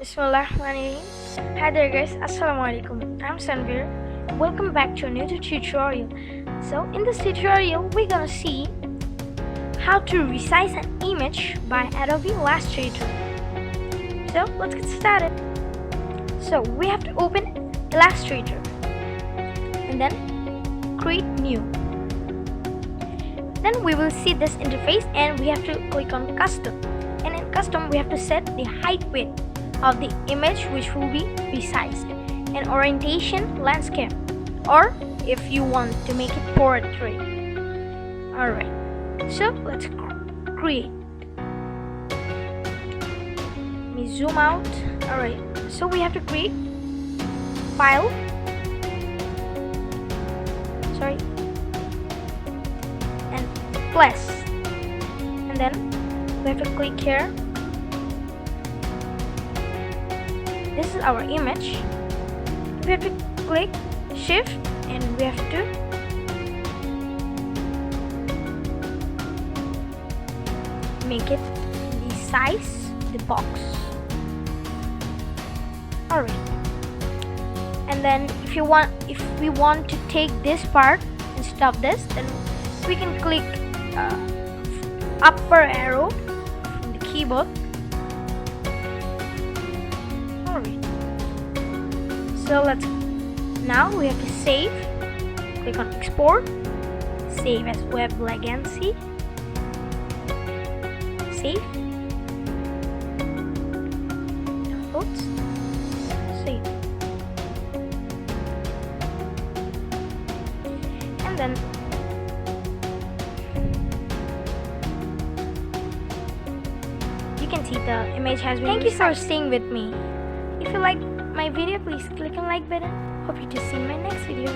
Bismillahirrahmanirrahim. Hi there guys, Assalamualaikum. I'm Sanveer. Welcome back to a new tutorial. So in this tutorial we're gonna see how to resize an image by Adobe Illustrator. So let's get started. So we have to open Illustrator and then create new. Then we will see this interface and we have to click on custom, and in custom we have to set the height width of the image which will be resized, and orientation landscape, or if you want to make it portrait. Alright, so let's create. Let me zoom out. Alright, so we have to create file, and plus, and then we have to click here. This is our image. We have to click shift and we have to make it the size, the box. Alright, and then if we want to take this part and stop this, then we can click upper arrow from the keyboard. Alright, so now we have to save. Click on export, save as web legacy, save, downloads, save, and then you can see the image has been resized. Thank you for staying with me. If you like my video, please click on like button. Hope you to see my next video.